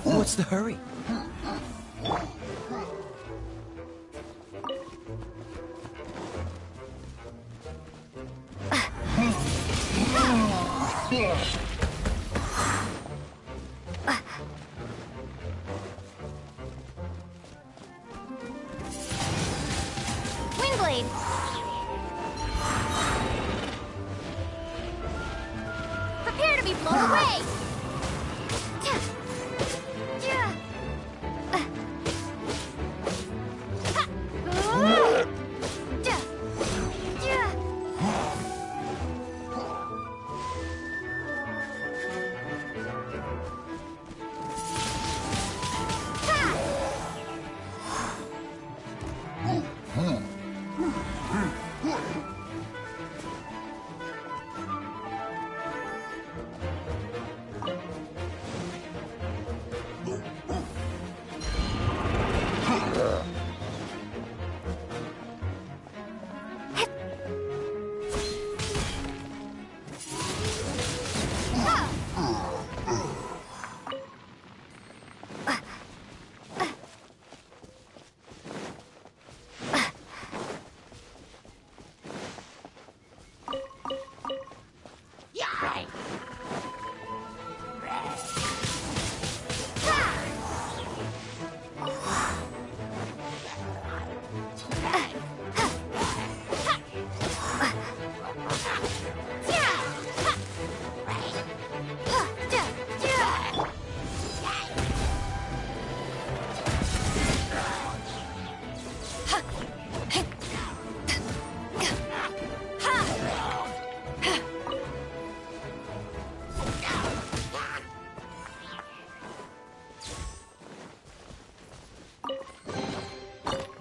What's the hurry? Windblade! Prepare to be blown away!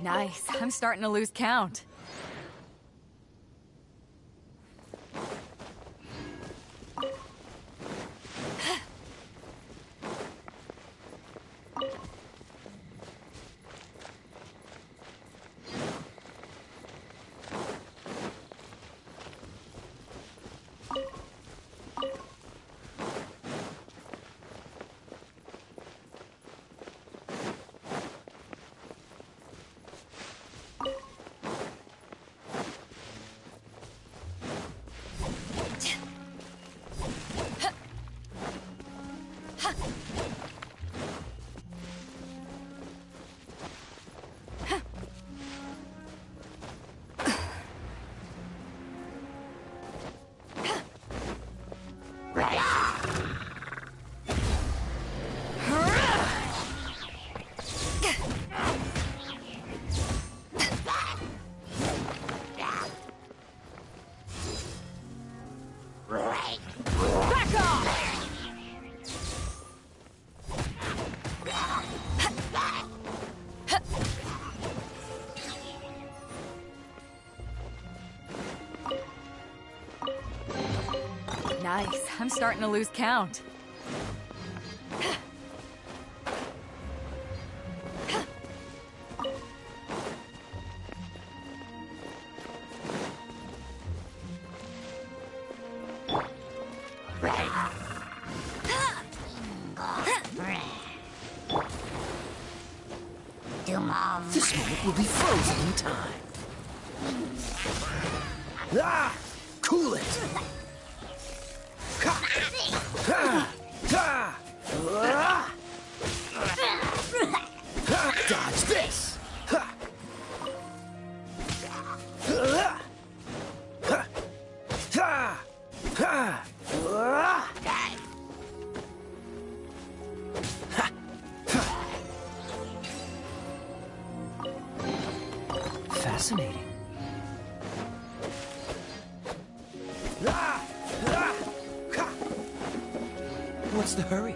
Nice. I'm starting to lose count. Nice. I'm starting to lose count. This moment will be frozen in time. Ah! Cool it! Dodge this! Fascinating. What's the hurry?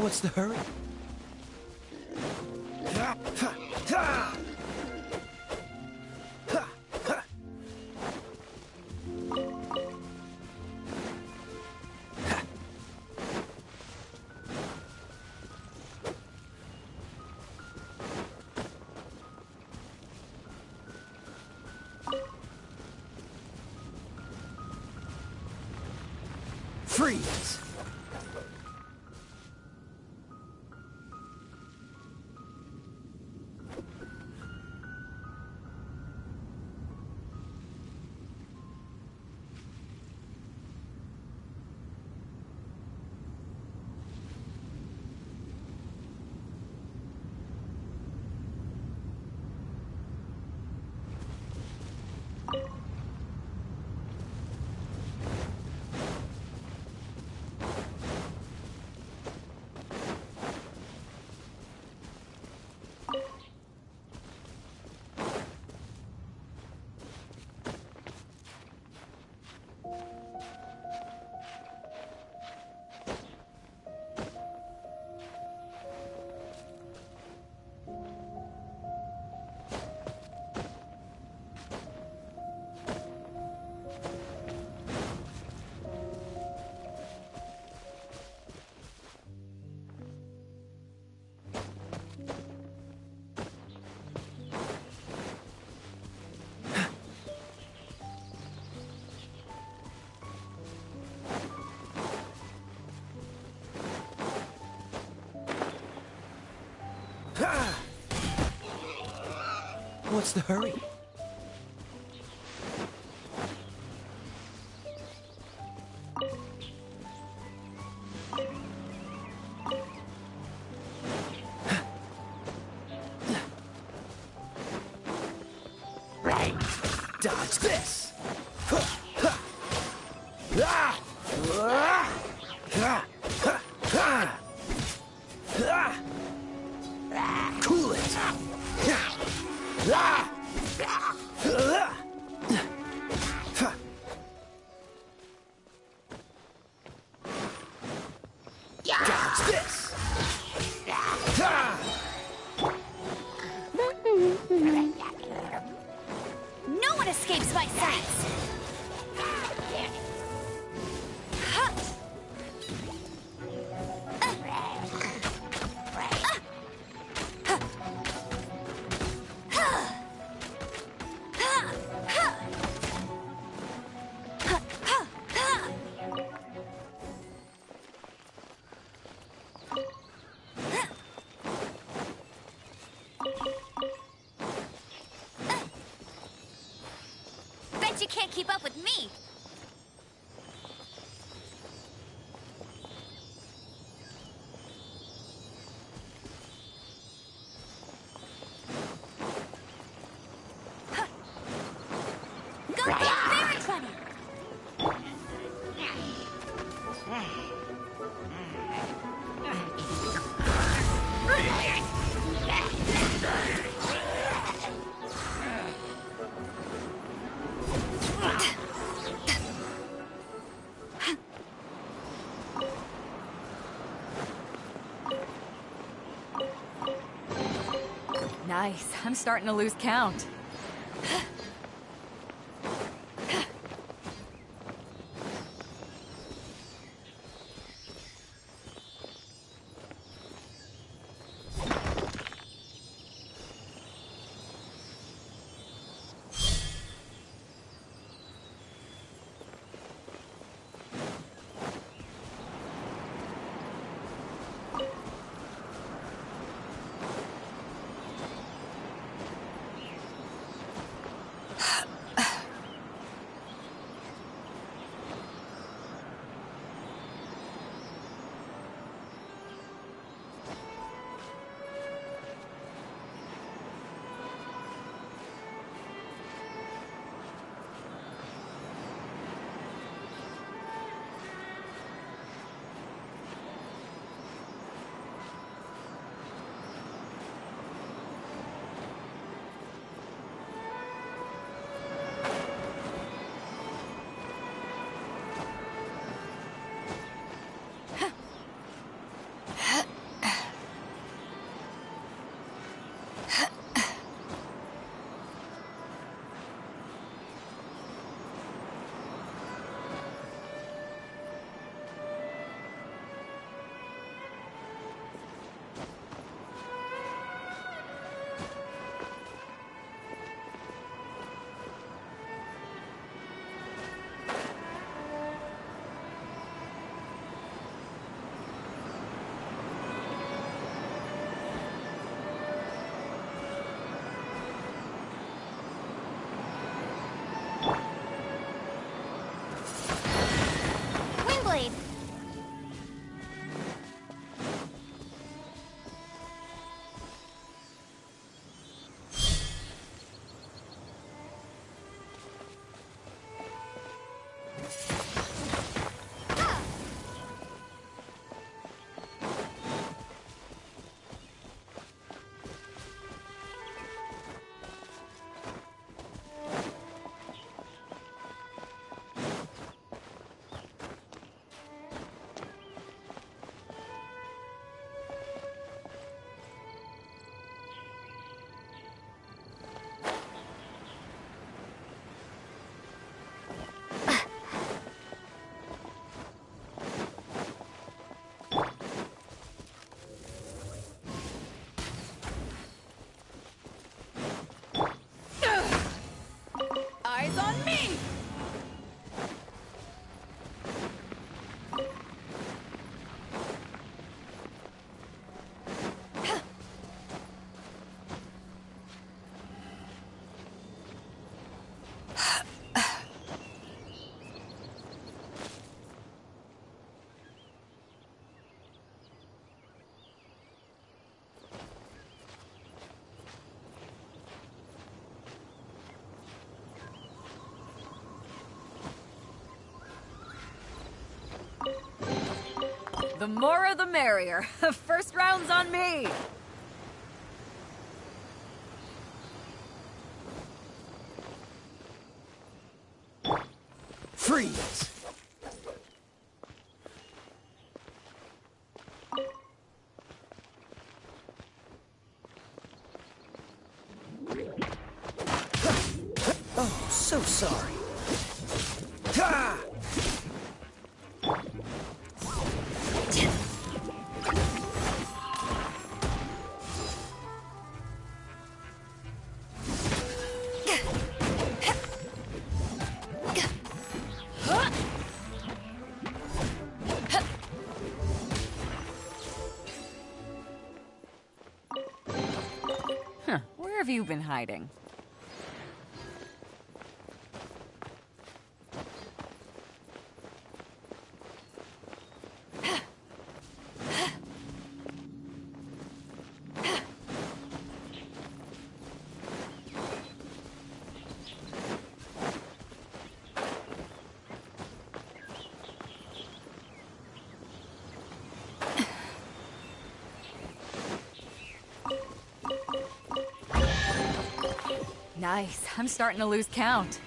What's the hurry? Freeze! What's the hurry? Dodge this! Cool it! Dodge this! No one escapes my sights! Bet you can't keep up with me! Go get Berry Bunny! Nice. I'm starting to lose count. more the merrier. First round's on me. Freeze! Oh, so sorry. Ha! Huh, where have you been hiding? Nice. I'm starting to lose count.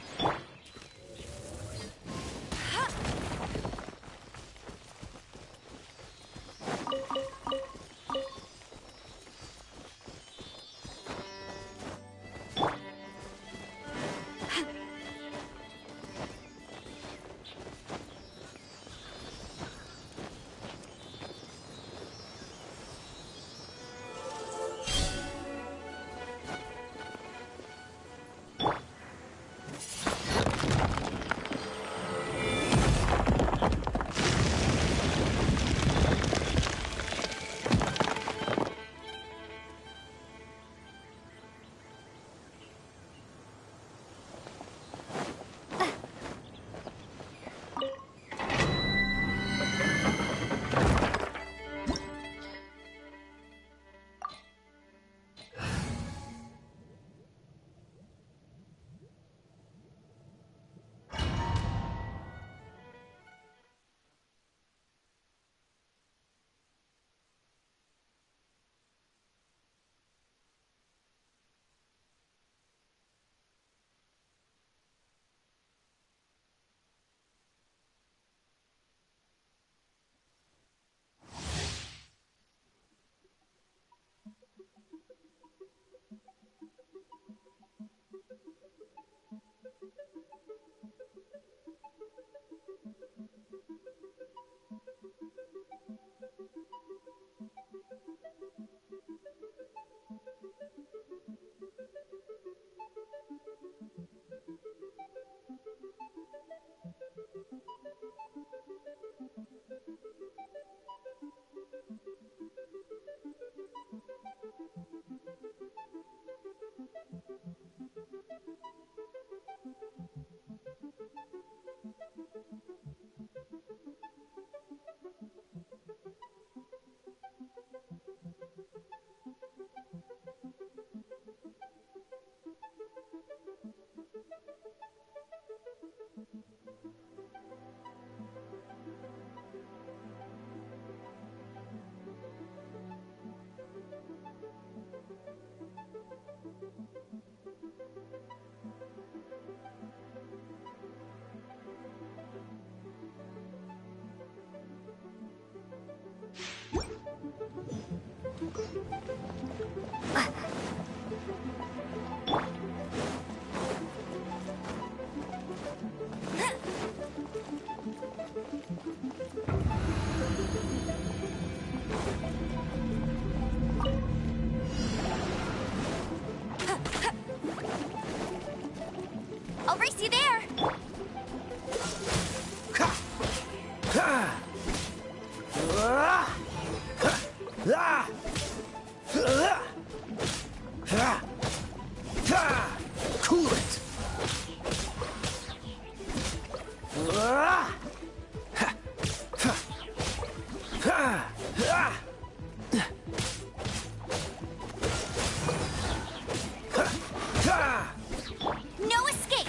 I'll race you there. Cool it. No escape.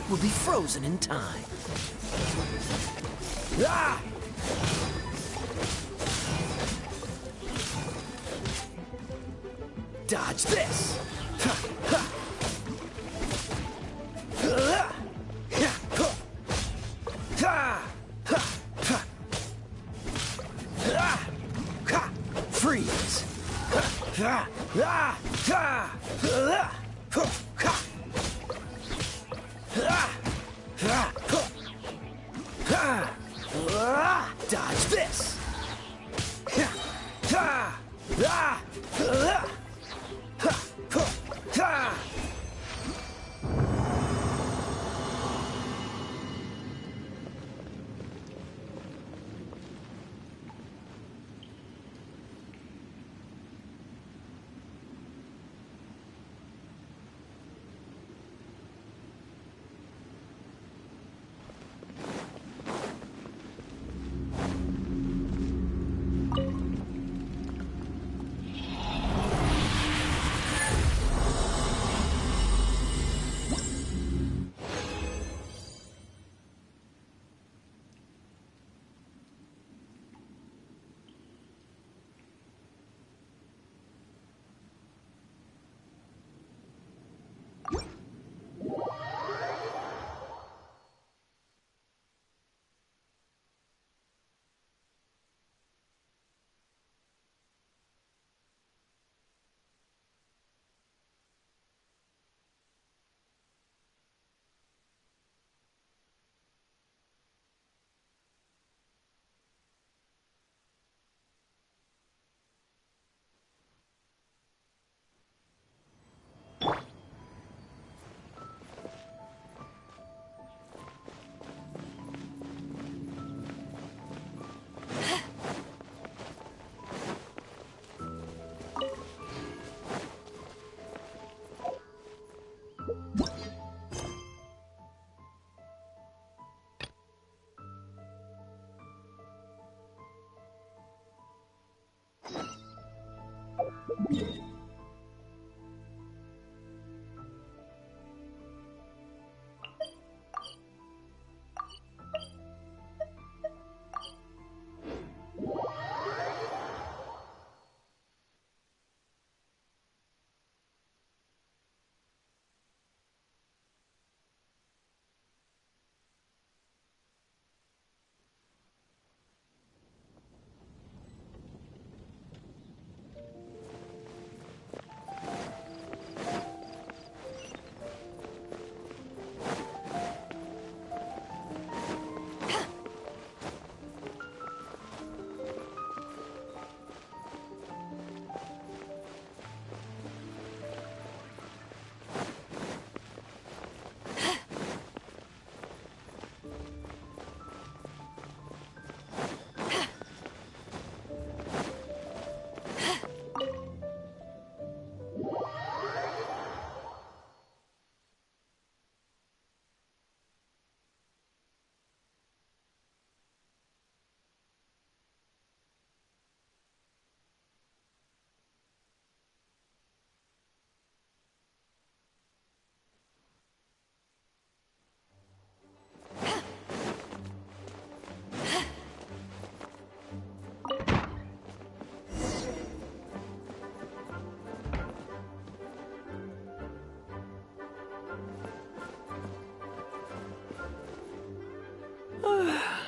will be frozen in time. Ah! Dodge this! Ha, ha. Ha, ha. Ha, ha. Ha, ha. Freeze! Ha, ha, ha, ha. Ha, ha. Ha, ha, ha. Ha. Dodge this! Ha, ha, ha, ha. Ha, ha, ha.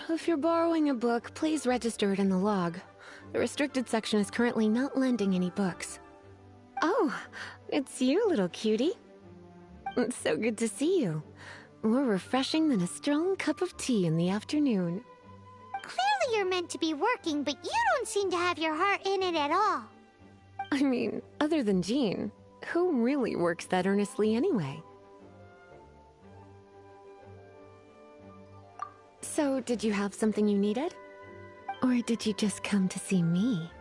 If you're borrowing a book, please register it in the log. The restricted section is currently not lending any books. Oh, it's you, little cutie. It's so good to see you. More refreshing than a strong cup of tea in the afternoon. Clearly you're meant to be working, but you don't seem to have your heart in it at all. I mean, other than Jean, who really works that earnestly anyway? So, did you have something you needed? Or did you just come to see me?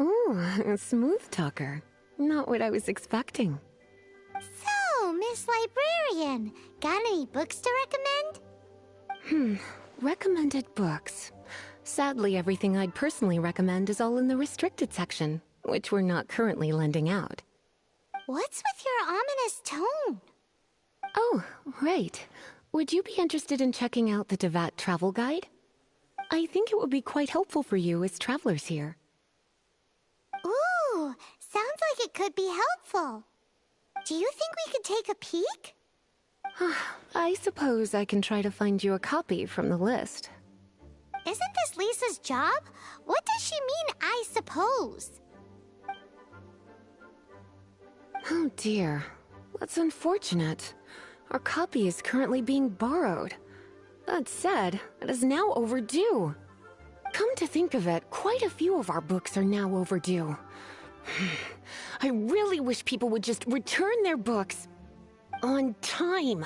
Ooh, a smooth talker. Not what I was expecting. So, Miss Librarian, got any books to recommend? Recommended books. Sadly, everything I'd personally recommend is all in the restricted section, which we're not currently lending out. What's with your ominous tone? Oh, right. Would you be interested in checking out the Devat travel guide? I think it would be quite helpful for you as travelers here. Ooh, sounds like it could be helpful. Do you think we could take a peek? I suppose I can try to find you a copy from the list. Isn't this Lisa's job? What does she mean, I suppose? Oh dear. That's unfortunate. Our copy is currently being borrowed. That said, it is now overdue. Come to think of it, quite a few of our books are now overdue. I really wish people would just return their books on time.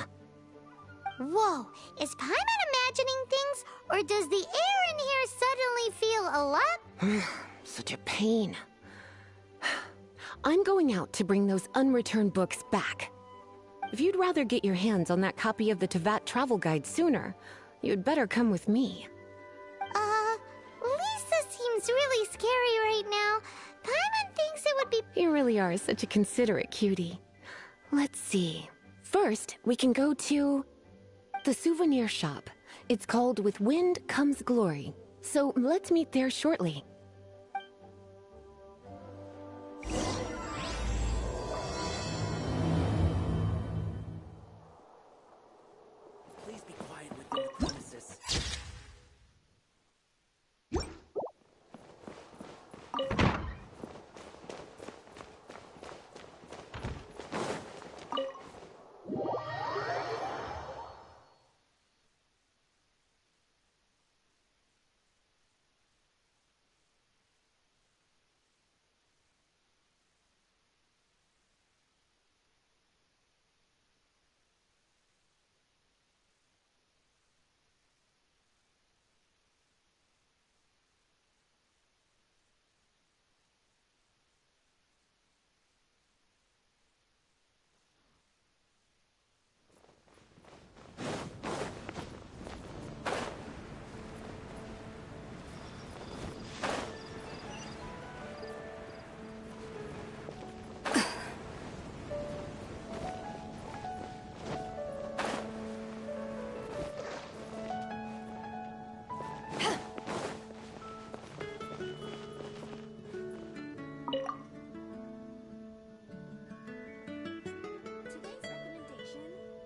Whoa, is Paimon imagining things, or does the air in here suddenly feel a lot? Such a pain. I'm going out to bring those unreturned books back. If you'd rather get your hands on that copy of the Tevat travel guide sooner, you'd better come with me. Lisa seems really scary right now. Paimon thinks it would be... You really are such a considerate cutie. Let's see. First, we can go to the souvenir shop. It's called With Wind Comes Glory. So let's meet there shortly. Please be quiet within the premises.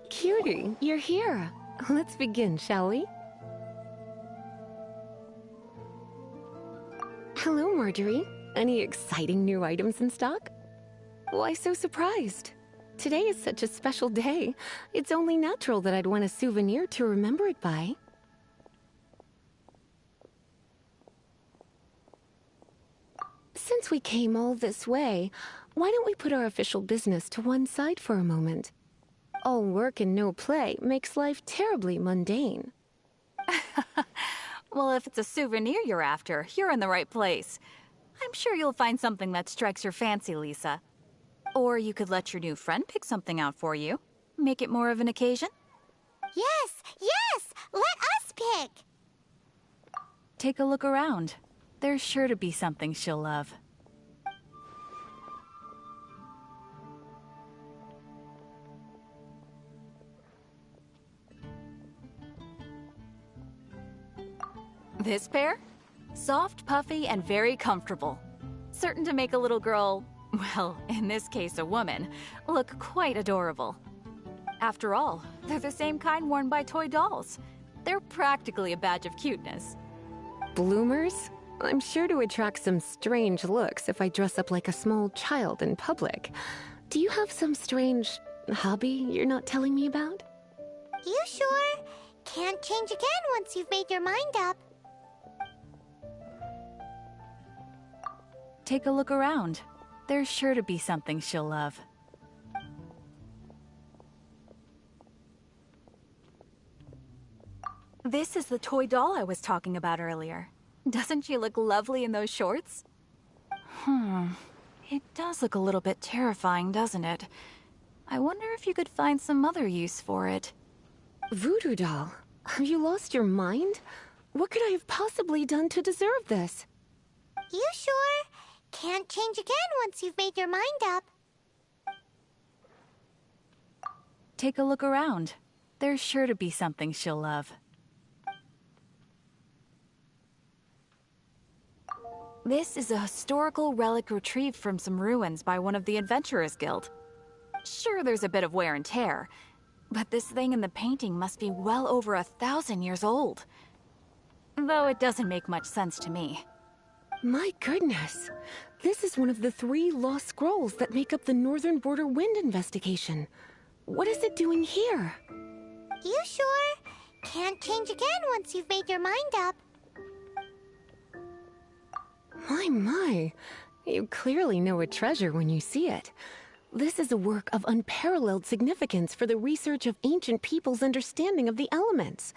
Cutie, you're here. Let's begin, shall we? Hello, Marjorie. Any exciting new items in stock? Why so surprised? Today is such a special day. It's only natural that I'd want a souvenir to remember it by. Since we came all this way, why don't we put our official business to one side for a moment? All work and no play makes life terribly mundane. Well, if it's a souvenir you're after, you're in the right place. I'm sure you'll find something that strikes your fancy, Lisa. Or you could let your new friend pick something out for you. Make it more of an occasion. Yes, yes! Let us pick! Take a look around. There's sure to be something she'll love. This pair? Soft, puffy, and very comfortable. Certain to make a little girl, well, in this case a woman, look quite adorable. After all, they're the same kind worn by toy dolls. They're practically a badge of cuteness. Bloomers? I'm sure to attract some strange looks if I dress up like a small child in public. Do you have some strange hobby you're not telling me about? You sure? Can't change again once you've made your mind up. Take a look around. There's sure to be something she'll love. This is the toy doll I was talking about earlier. Doesn't she look lovely in those shorts? It does look a little bit terrifying, doesn't it? I wonder if you could find some other use for it. Voodoo doll? Have you lost your mind? What could I have possibly done to deserve this? You sure? Can't change again once you've made your mind up. take a look around. There's sure to be something she'll love. This is a historical relic retrieved from some ruins by one of the Adventurers Guild. Sure, there's a bit of wear and tear, but this thing in the painting must be well over 1,000 years old. Though it doesn't make much sense to me. My goodness. This is one of the 3 lost scrolls that make up the Northern Border Wind investigation. What is it doing here? You sure? Can't change again once you've made your mind up. My. You clearly know a treasure when you see it. This is a work of unparalleled significance for the research of ancient people's understanding of the elements.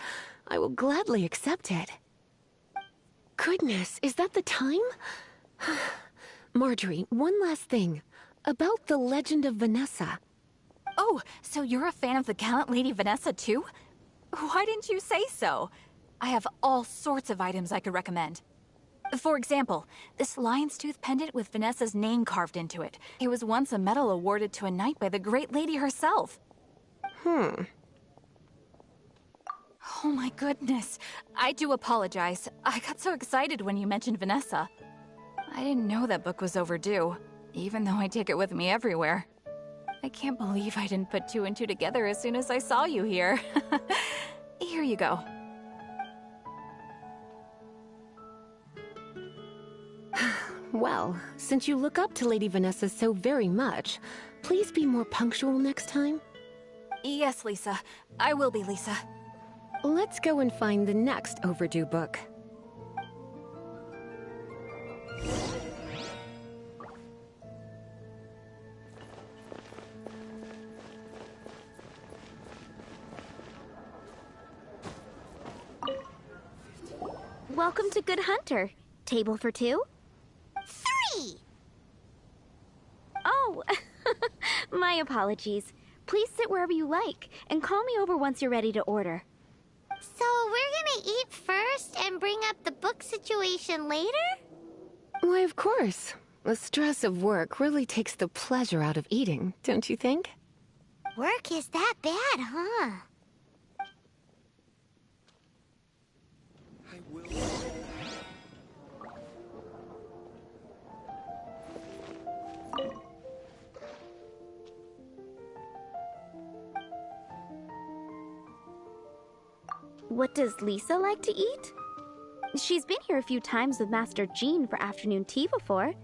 I will gladly accept it. Goodness, is that the time? Marjorie, one last thing. About the legend of Vanessa. Oh, so you're a fan of the gallant Lady Vanessa too? Why didn't you say so? I have all sorts of items I could recommend. For example, this lion's tooth pendant with Vanessa's name carved into it. It was once a medal awarded to a knight by the great lady herself. Oh my goodness. I do apologize. I got so excited when you mentioned Vanessa. I didn't know that book was overdue, even though I take it with me everywhere. I can't believe I didn't put 2 and 2 together as soon as I saw you here. Here you go. Well, since you look up to Lady Vanessa so very much, please be more punctual next time. Yes, Lisa. I will be, Lisa. Let's go and find the next overdue book. Welcome to Good Hunter. Table for 2? 3! Oh, my apologies. Please sit wherever you like, and call me over once you're ready to order. So we're gonna eat first and bring up the book situation later? Why, of course. The stress of work really takes the pleasure out of eating, don't you think? Work is that bad, huh? I will. What does Lisa like to eat? She's been here a few times with Master Jean for afternoon tea before.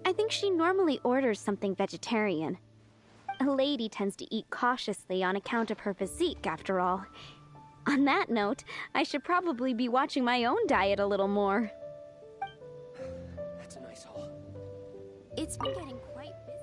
I think she normally orders something vegetarian. A lady tends to eat cautiously on account of her physique, after all. On that note, I should probably be watching my own diet a little more. That's a nice haul. It's been getting quite busy.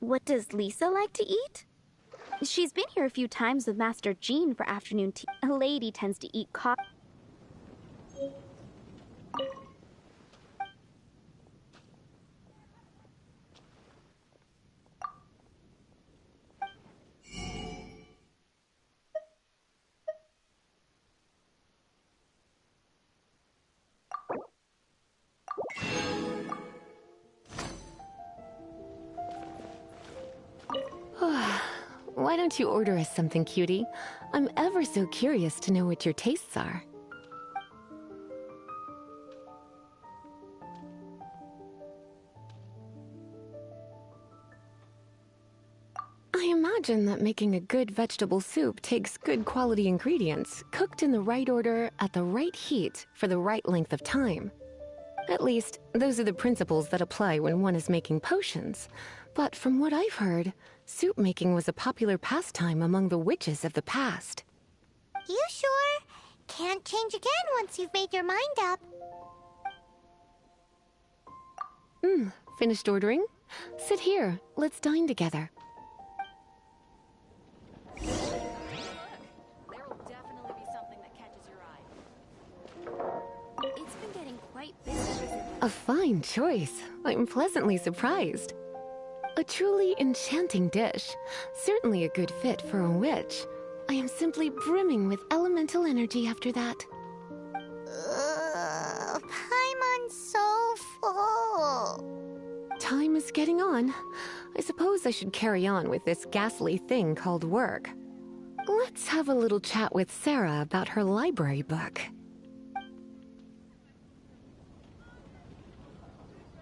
What does Lisa like to eat? She's been here a few times with Master Jean for afternoon tea. A lady tends to eat coffee. Why don't you order us something, cutie? I'm ever so curious to know what your tastes are. I imagine that making a good vegetable soup takes good quality ingredients, cooked in the right order, at the right heat, for the right length of time. At least, those are the principles that apply when one is making potions. But from what I've heard, soup making was a popular pastime among the witches of the past. You sure? Can't change again once you've made your mind up. Finished ordering? Sit here, let's dine together. There will definitely be something that catches your eye. It's been getting quite busy. A fine choice. I'm pleasantly surprised. A truly enchanting dish. Certainly a good fit for a witch. I am simply brimming with elemental energy after that. Paimon's so full. Time is getting on. I suppose I should carry on with this ghastly thing called work. Let's have a little chat with Sarah about her library book.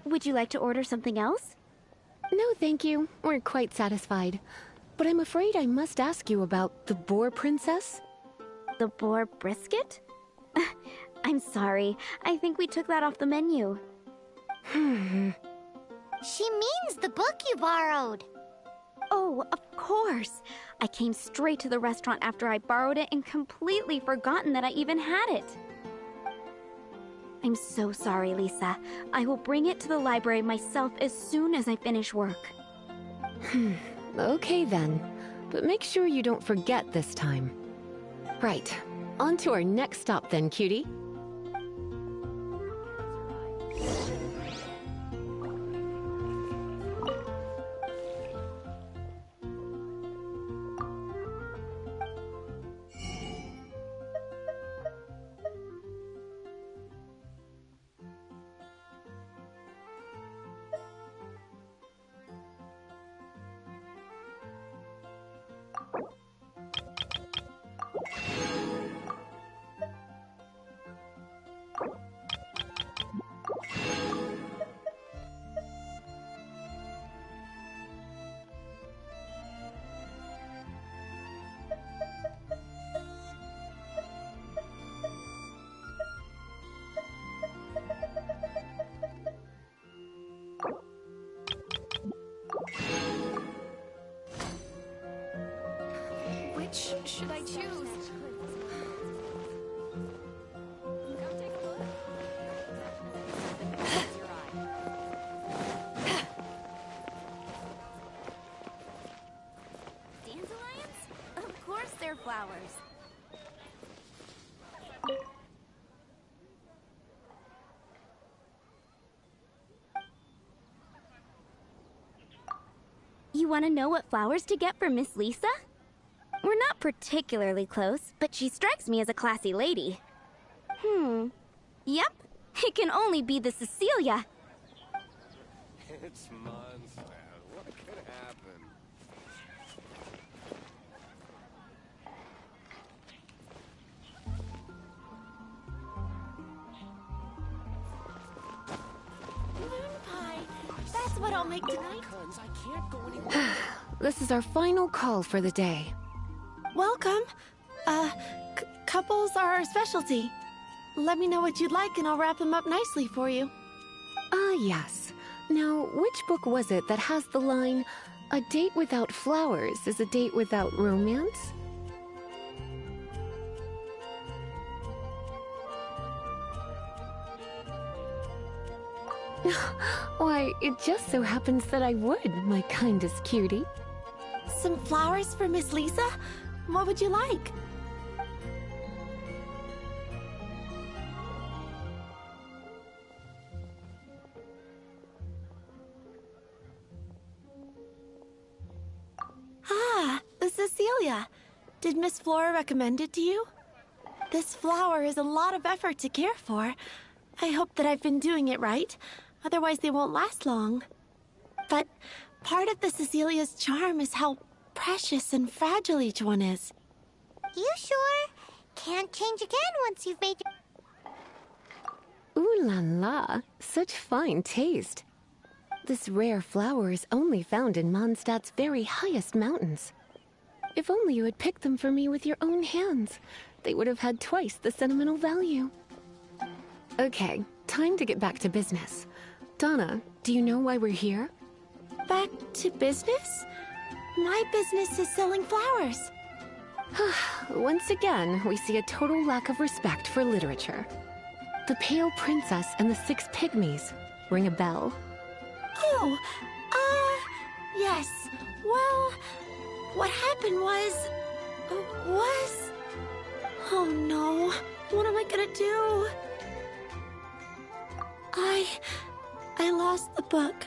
Would you like to order something else? No, thank you. We're quite satisfied. But I'm afraid I must ask you about the boar princess. The boar brisket? I'm sorry. I think we took that off the menu. She means the book you borrowed. Oh, of course. I came straight to the restaurant after I borrowed it and completely forgotten that I even had it. I'm so sorry, Lisa. I will bring it to the library myself as soon as I finish work. Okay then. But make sure you don't forget this time. Right. On to our next stop then, cutie. Which should I choose? Come take a look. Catches your eye. Dandelions? Of course they're flowers. You want to know what flowers to get for Miss Lisa? We're not particularly close, but she strikes me as a classy lady. Yep, it can only be the Cecilia. It's months now. What could happen? That's what I'll make tonight. I can't go anywhere. This is our final call for the day. Welcome. Couples are our specialty. Let me know what you'd like and I'll wrap them up nicely for you. Ah, yes. Now, which book was it that has the line, "A date without flowers is a date without romance"? Why, it just so happens that I would, my kindest cutie. Some flowers for Miss Lisa? What would you like? Ah, Cecilia. Did Miss Flora recommend it to you? This flower is a lot of effort to care for. I hope that I've been doing it right. Otherwise, they won't last long. But part of the Cecilia's charm is how precious and fragile each one is. You sure? Can't change again once you've made your... Ooh la la, such fine taste. This rare flower is only found in Mondstadt's very highest mountains. If only you had picked them for me with your own hands, they would have had twice the sentimental value. Okay, time to get back to business. Donna, do you know why we're here? Back to business? My business is selling flowers. Once again, we see a total lack of respect for literature. The Pale Princess and the Six Pygmies. Ring a bell? Oh, yes. Well, what happened was... Oh no, what am I gonna do? I lost the book.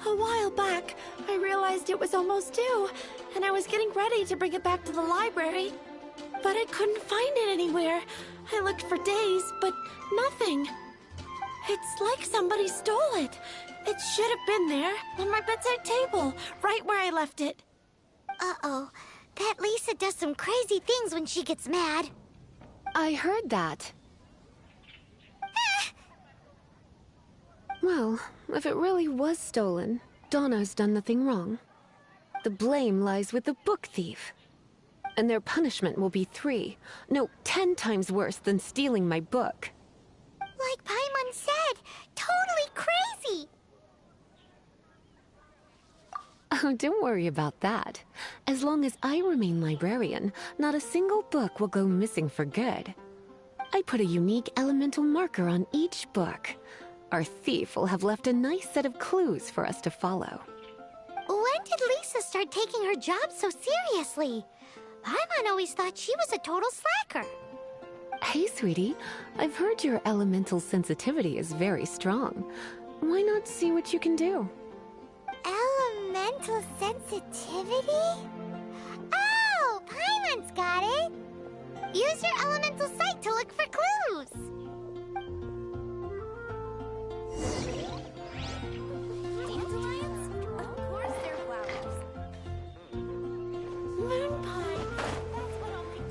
A while back, I realized it was almost due, and I was getting ready to bring it back to the library. But I couldn't find it anywhere. I looked for days, but nothing. It's like somebody stole it. It should have been there, on my bedside table, right where I left it. Uh-oh. That Lisa does some crazy things when she gets mad. I heard that. Well, if it really was stolen, Donna's done nothing wrong. The blame lies with the book thief. And their punishment will be 10 times worse than stealing my book. Like Paimon said, totally crazy. Oh, don't worry about that. As long as I remain librarian, not a single book will go missing for good. I put a unique elemental marker on each book. Our thief will have left a nice set of clues for us to follow. When did Lisa start taking her job so seriously? Paimon always thought she was a total slacker. Hey, sweetie. I've heard your elemental sensitivity is very strong. Why not see what you can do? Elemental sensitivity? Oh, Paimon's got it! Use your elemental sight to look for clues! Dandelions? Of course they're flowers. Moon pie. That's what I'll make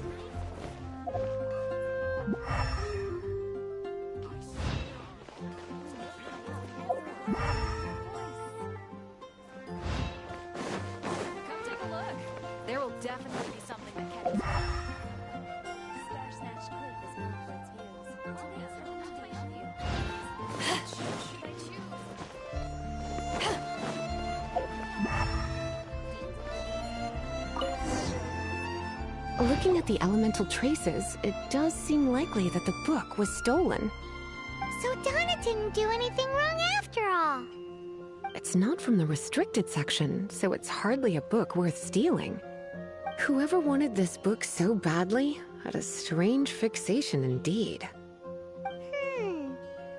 Come take a look. There will definitely be something that catches your eye. Star Snatch Cliff is known for its views. Should I choose? Looking at the elemental traces, it does seem likely that the book was stolen. So Donna didn't do anything wrong after all. It's not from the restricted section, so it's hardly a book worth stealing. Whoever wanted this book so badly had a strange fixation indeed.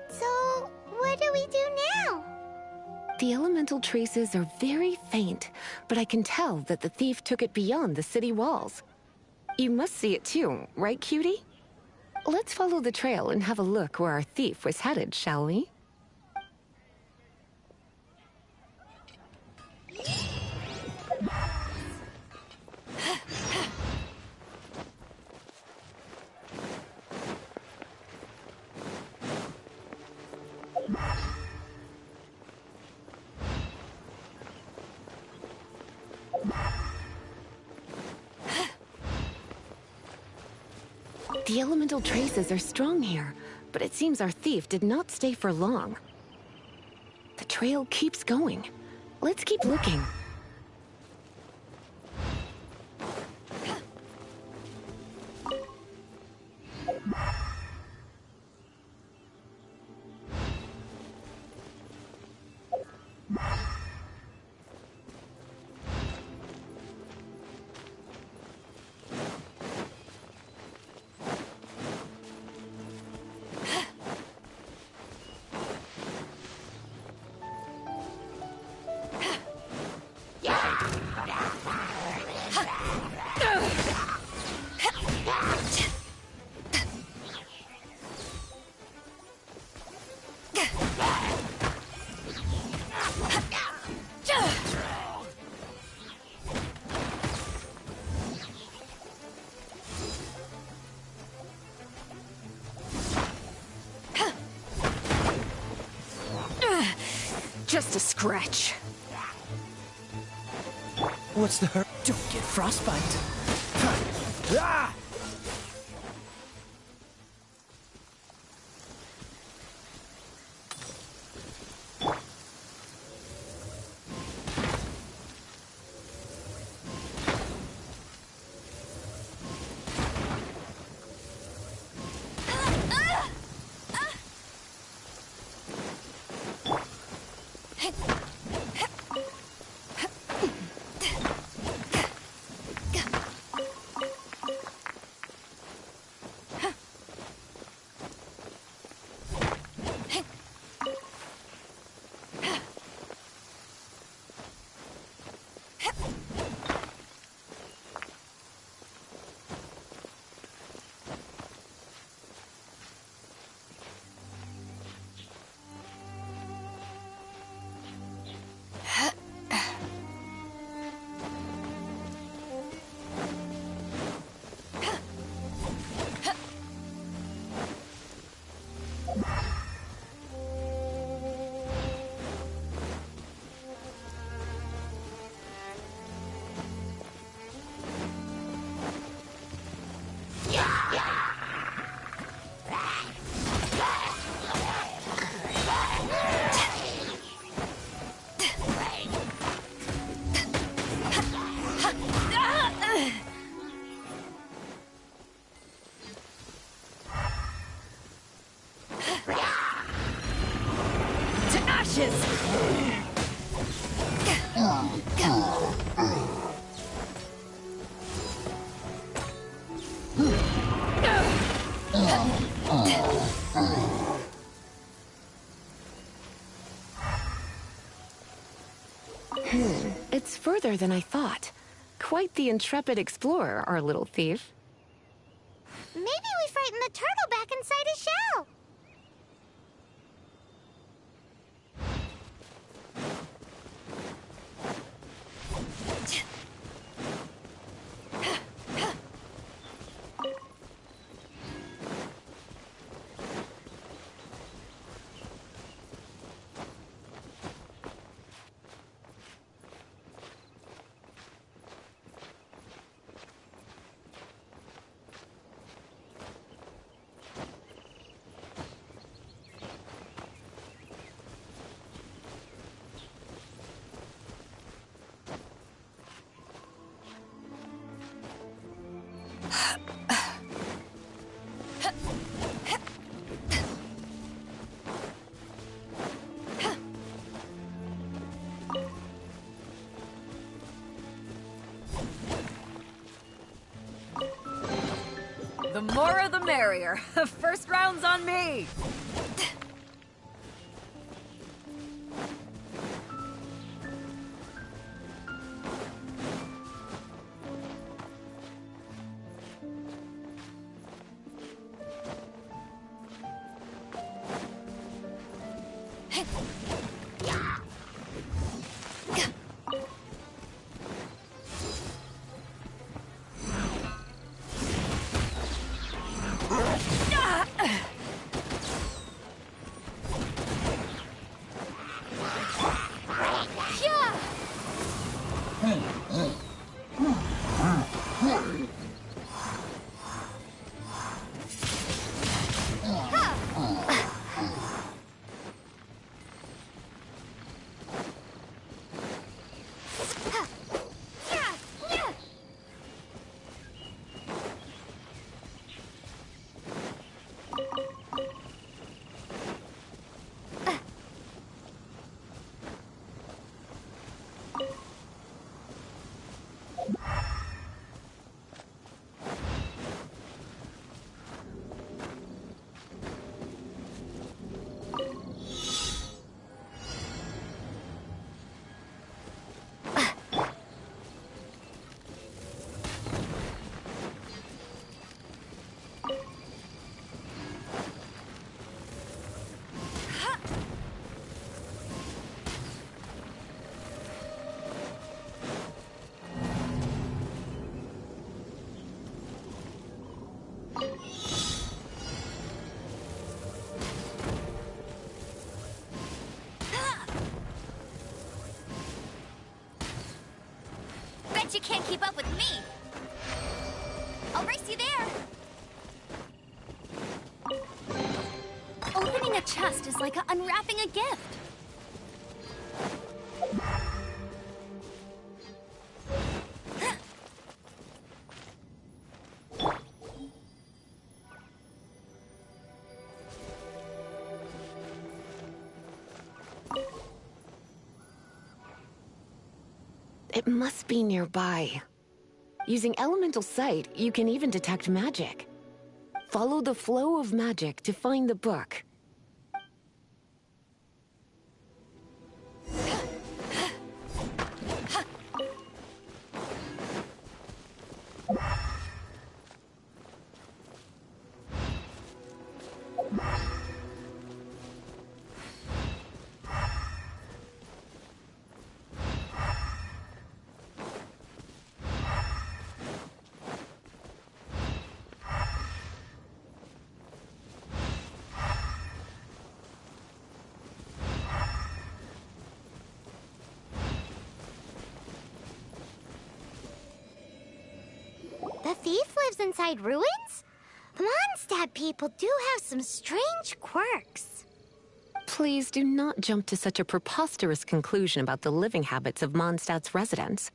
So what do we do now? The elemental traces are very faint, but I can tell that the thief took it beyond the city walls. You must see it too, right, cutie? Let's follow the trail and have a look where our thief was headed, shall we? The elemental traces are strong here, but it seems our thief did not stay for long. The trail keeps going. Let's keep looking. Just a scratch. What's the hurt? Don't get frostbite. Ah! It's further than I thought. Quite the intrepid explorer, our little thief. Maybe we frightened the turtle back inside his shell. The more the merrier. First round's on me. Bet you can't keep up with me. I'll race you there. Opening a chest is like unwrapping a gift. It must be nearby. Using elemental sight, you can even detect magic. Follow the flow of magic to find the book. The thief lives inside ruins? Mondstadt people do have some strange quirks. Please do not jump to such a preposterous conclusion about the living habits of Mondstadt's residents.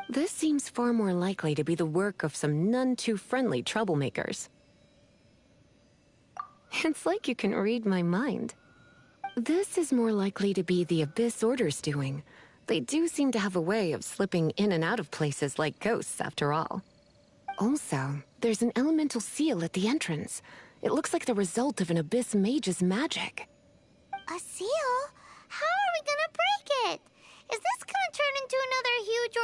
This seems far more likely to be the work of some none-too-friendly troublemakers. It's like you can read my mind. This is more likely to be the Abyss Order's doing. They do seem to have a way of slipping in and out of places like ghosts, after all. Also, there's an elemental seal at the entrance. It looks like the result of an Abyss mage's magic. A seal? How are we gonna break it? Is this gonna turn into another huge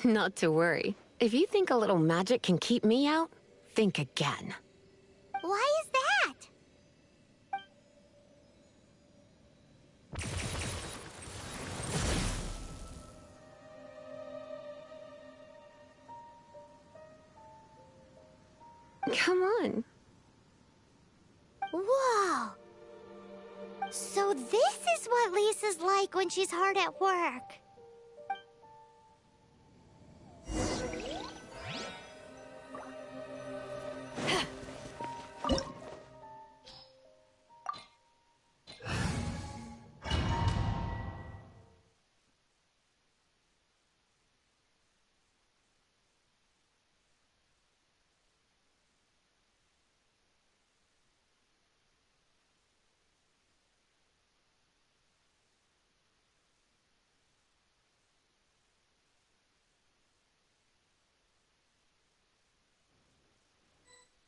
ordeal? Not to worry. If you think a little magic can keep me out, think again. Why is that? Come on. Whoa! So this is what Lisa's like when she's hard at work.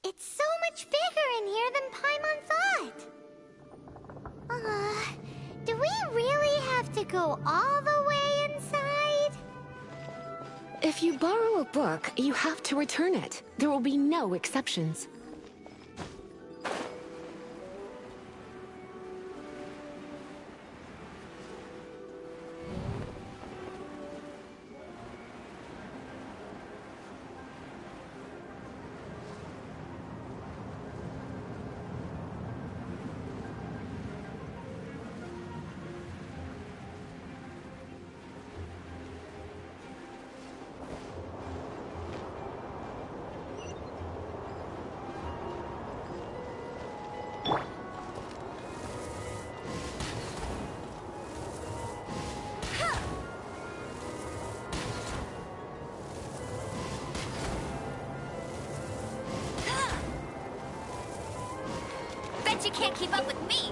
It's so much bigger in here than Paimon thought. Do we really have to go all the way inside? If you borrow a book, you have to return it. There will be no exceptions. Bet you can't keep up with me.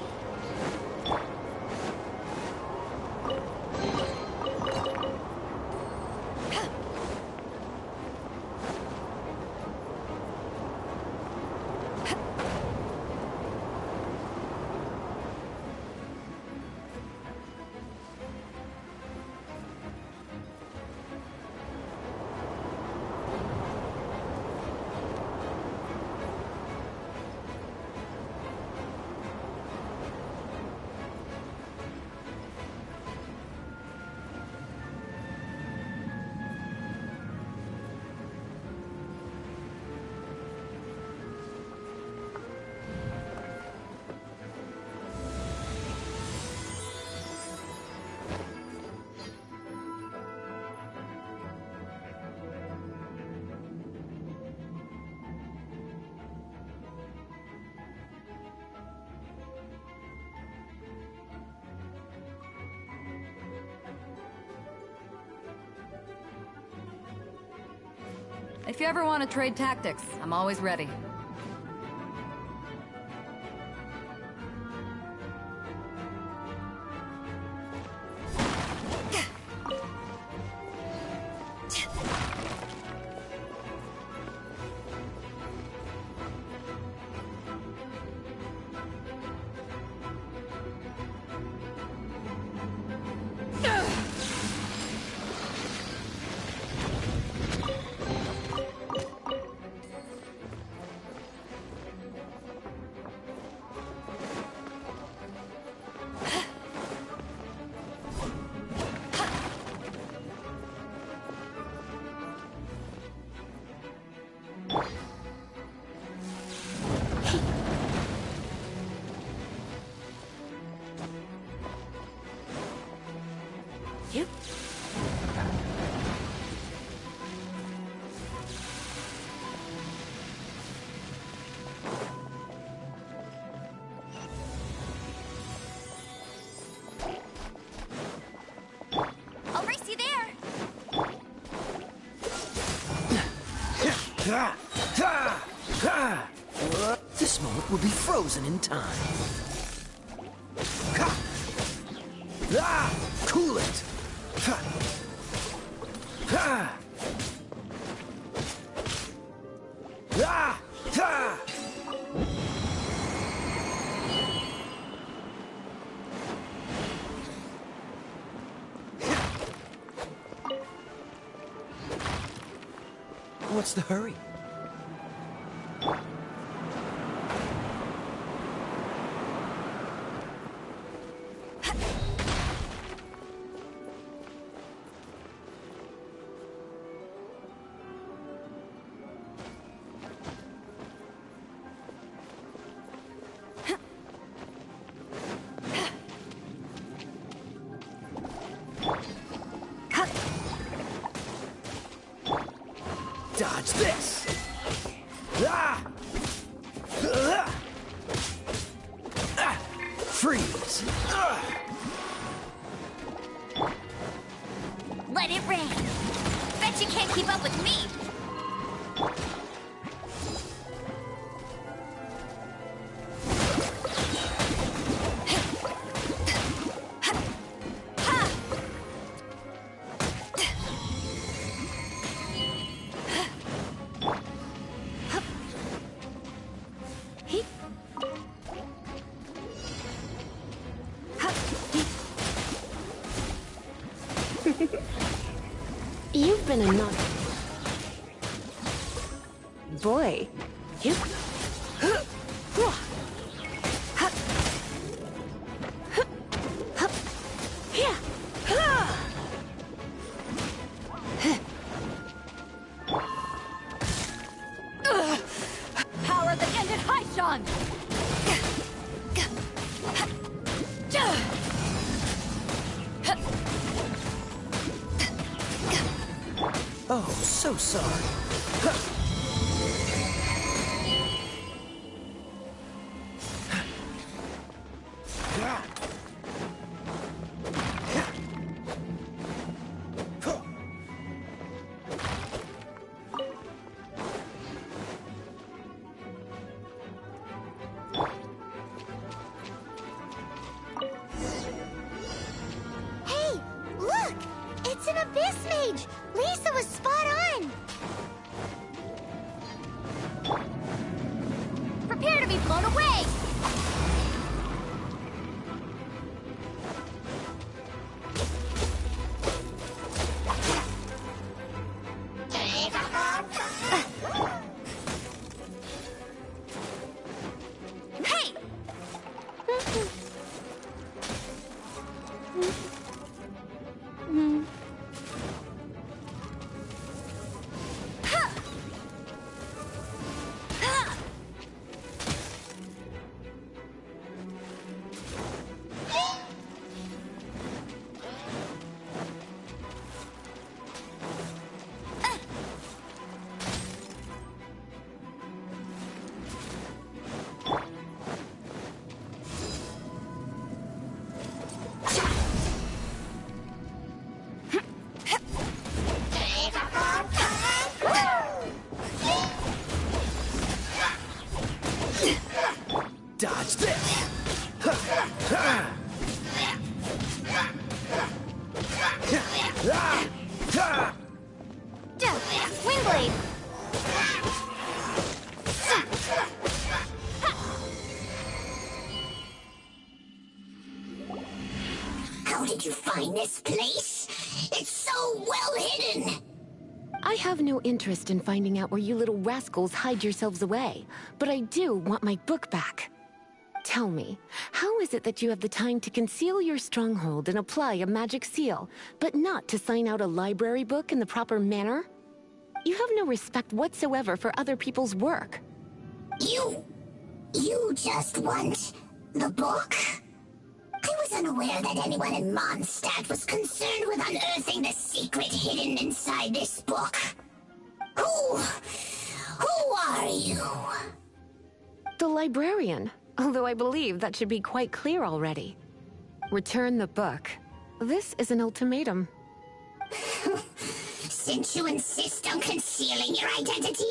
If you ever want to trade tactics, I'm always ready. Yep. I'll race you there. This moment will be frozen in time. Cool it! What's the hurry? Dodge this! Freeze! Let it rain. Bet you can't keep up with me. You've been a nut. Boy. You. Power that ended Haishan! Oh, so sorry. Hey, look! It's an abyss mage! Lisa was spot on! Prepare to be blown away. Hey! Wingblade! How did you find this place? It's so well hidden! I have no interest in finding out where you little rascals hide yourselves away, but I do want my book back. Tell me, how is it that you have the time to conceal your stronghold and apply a magic seal, but not to sign out a library book in the proper manner? You have no respect whatsoever for other people's work. You just want the book? I was unaware that anyone in Mondstadt was concerned with unearthing the secret hidden inside this book. Who are you? The librarian, although I believe that should be quite clear already. Return the book. This is an ultimatum. Since you insist on concealing your identity,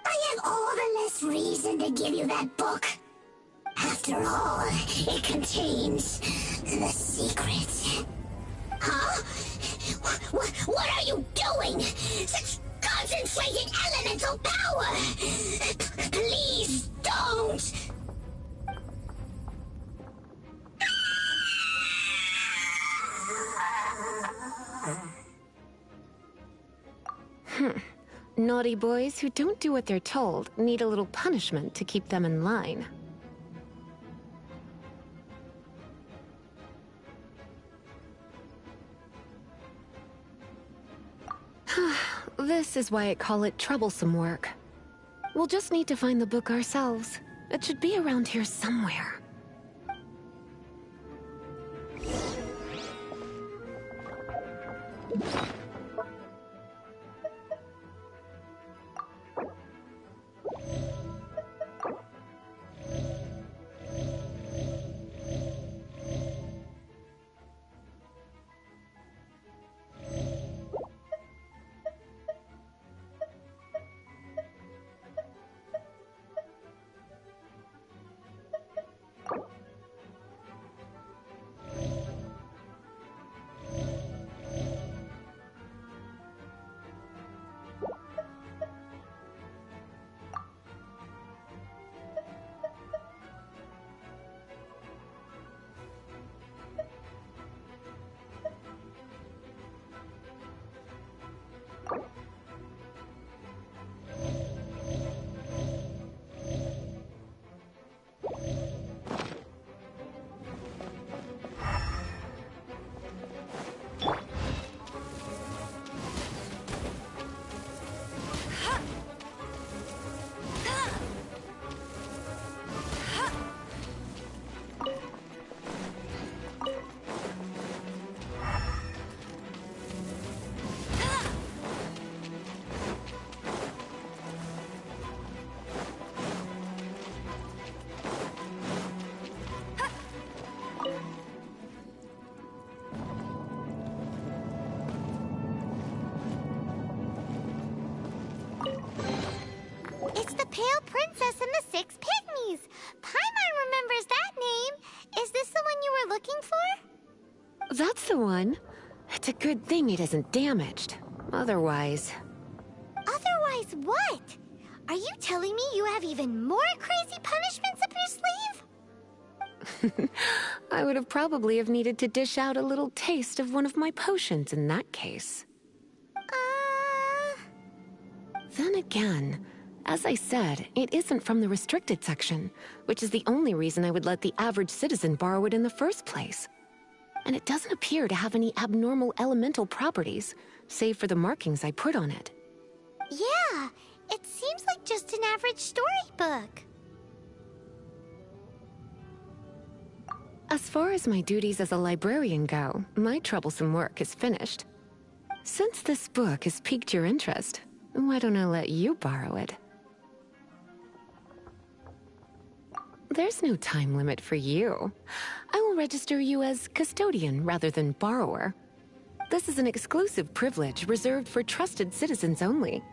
I have all the less reason to give you that book. After all, it contains the secret. Huh? What are you doing? Such concentrated elemental power! Please don't! Naughty boys who don't do what they're told need a little punishment to keep them in line. This is why I call it troublesome work. We'll just need to find the book ourselves. It should be around here somewhere. It's the Pale Princess and the Six Pygmies. Paimon remembers that name. Is this the one you were looking for? That's the one. It's a good thing it isn't damaged. Otherwise... Otherwise what? Are you telling me you have even more crazy punishments up your sleeve? I would have probably have needed to dish out a little taste of one of my potions in that case. Then again, as I said, it isn't from the restricted section, which is the only reason I would let the average citizen borrow it in the first place. And it doesn't appear to have any abnormal elemental properties, save for the markings I put on it. Yeah, it seems like just an average storybook. As far as my duties as a librarian go, my troublesome work is finished. Since this book has piqued your interest, why don't I let you borrow it? There's no time limit for you. I will register you as custodian rather than borrower. This is an exclusive privilege reserved for trusted citizens only.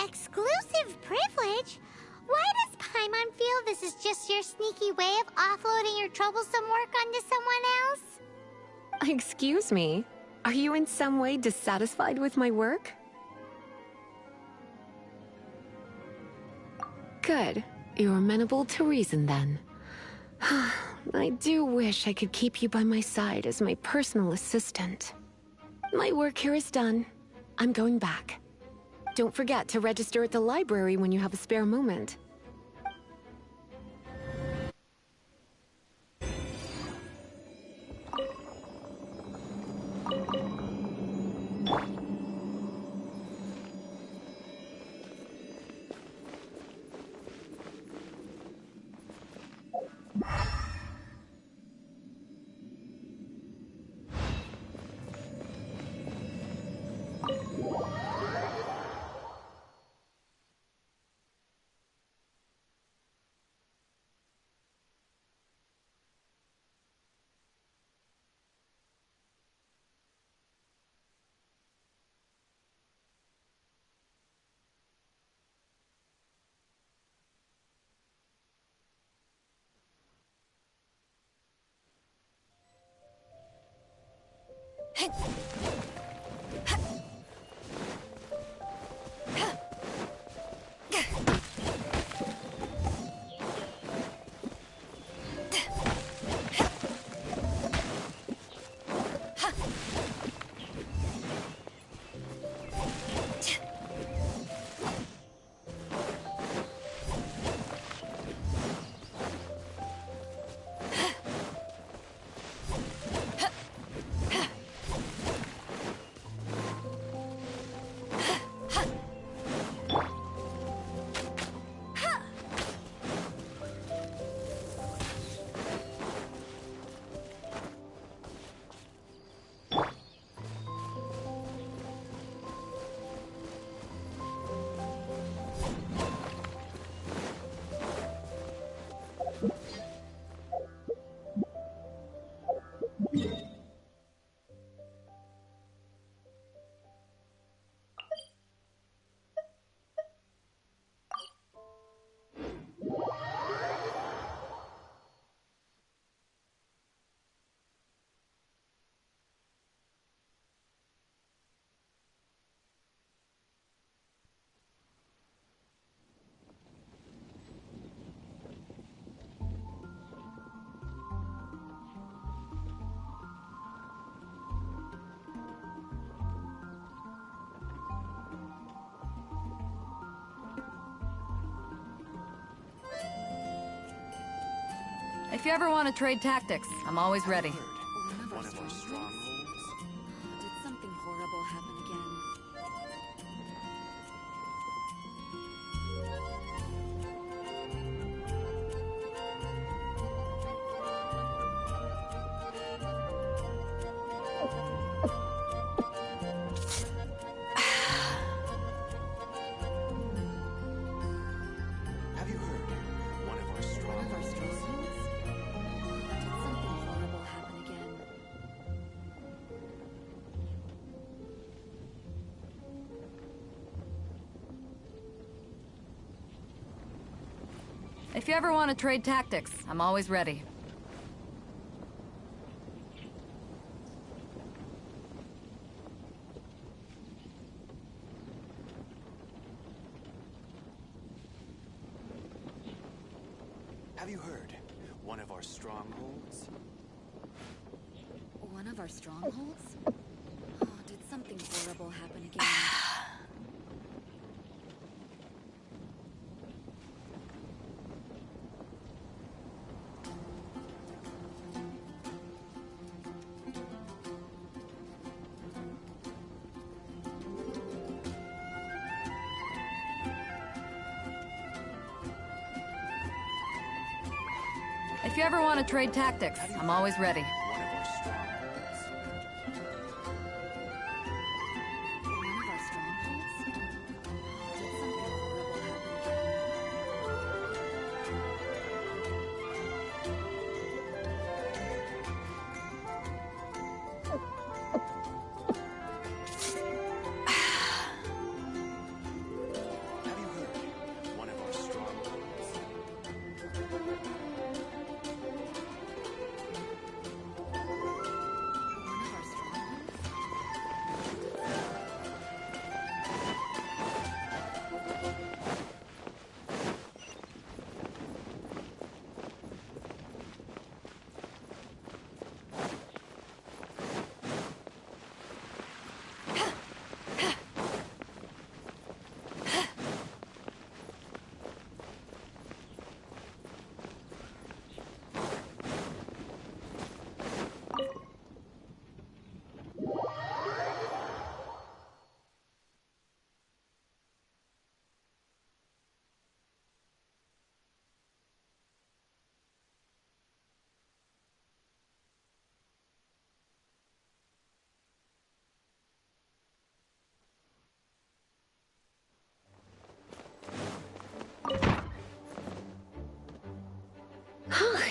Exclusive privilege? Why does Paimon feel this is just your sneaky way of offloading your troublesome work onto someone else? Excuse me, Are you in some way dissatisfied with my work? Good. You're amenable to reason then. I do wish I could keep you by my side as my personal assistant. My work here is done. I'm going back. Don't forget to register at the library when you have a spare moment. If you ever want to trade tactics, I'm always ready. One of our strongholds? Did something horrible happen again? Have you heard? One of our strongholds? Did something horrible happen again? If you ever want to trade tactics, I'm always ready. Have you heard? One of our strongholds? One of our strongholds? Oh, did something horrible happen again? If you ever want to trade tactics, I'm always ready. One of our strongholds? One of our strongholds? Did something horrible happen again? Have you heard? One of our strongholds?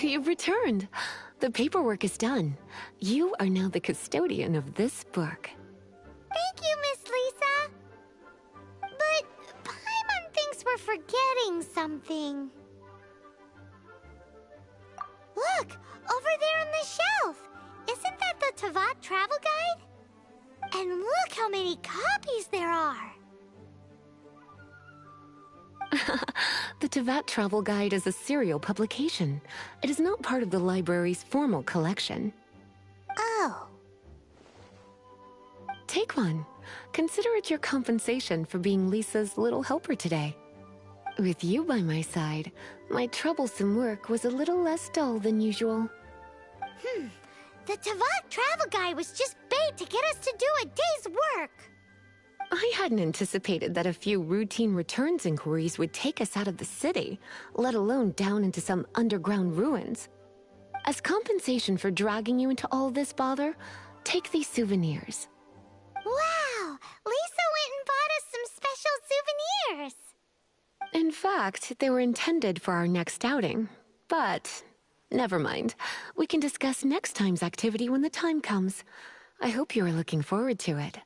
You've returned. The paperwork is done. You are now the custodian of this book. Thank you, Miss Lisa. But Paimon thinks we're forgetting something. Look, over there on the shelf. Isn't that the Tavat travel guide? And look how many copies there are. The Tavat Travel Guide is a serial publication. It is not part of the library's formal collection. Oh. Take one. Consider it your compensation for being Lisa's little helper today. With you by my side, my troublesome work was a little less dull than usual. The Tavat travel guide was just bait to get us to do a day's work. I hadn't anticipated that a few routine returns inquiries would take us out of the city, let alone down into some underground ruins. As compensation for dragging you into all this bother, take these souvenirs. Wow! Lisa went and bought us some special souvenirs. In fact, they were intended for our next outing. But, never mind. We can discuss next time's activity when the time comes. I hope you are looking forward to it.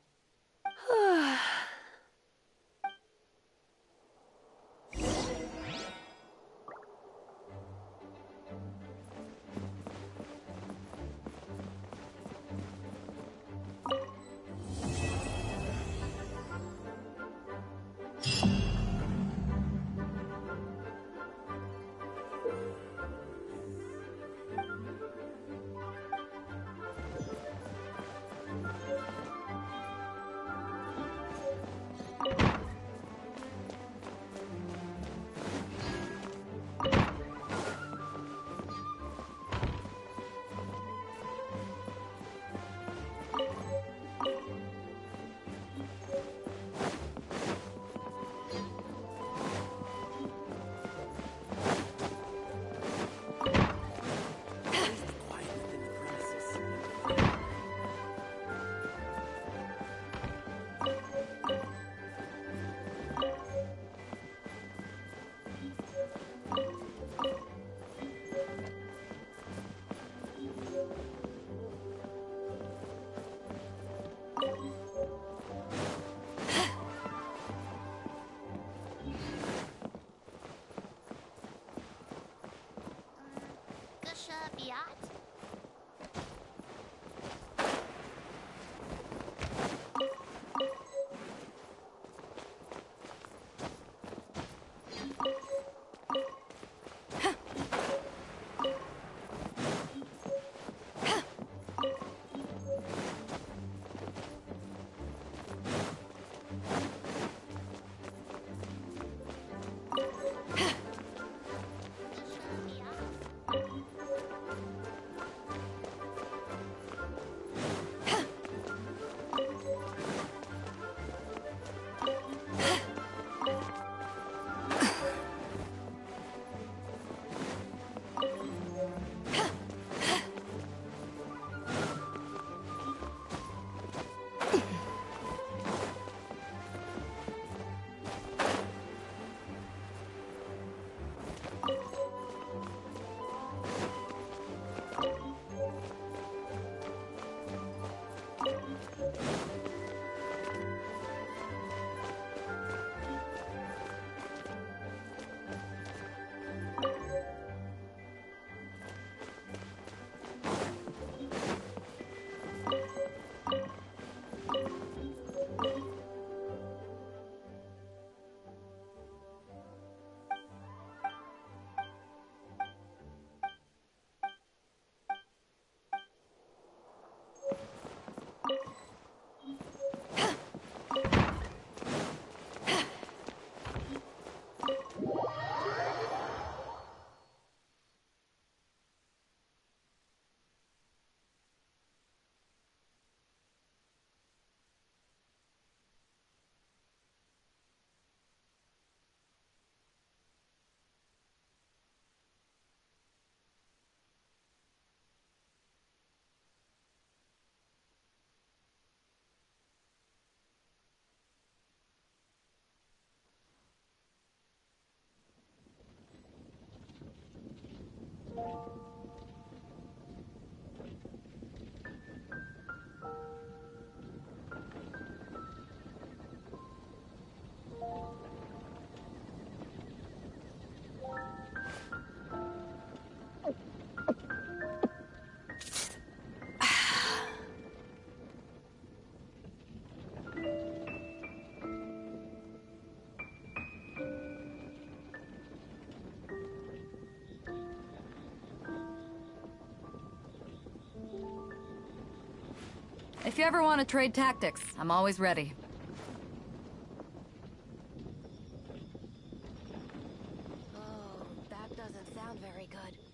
If you ever want to trade tactics, I'm always ready. Oh, that doesn't sound very good.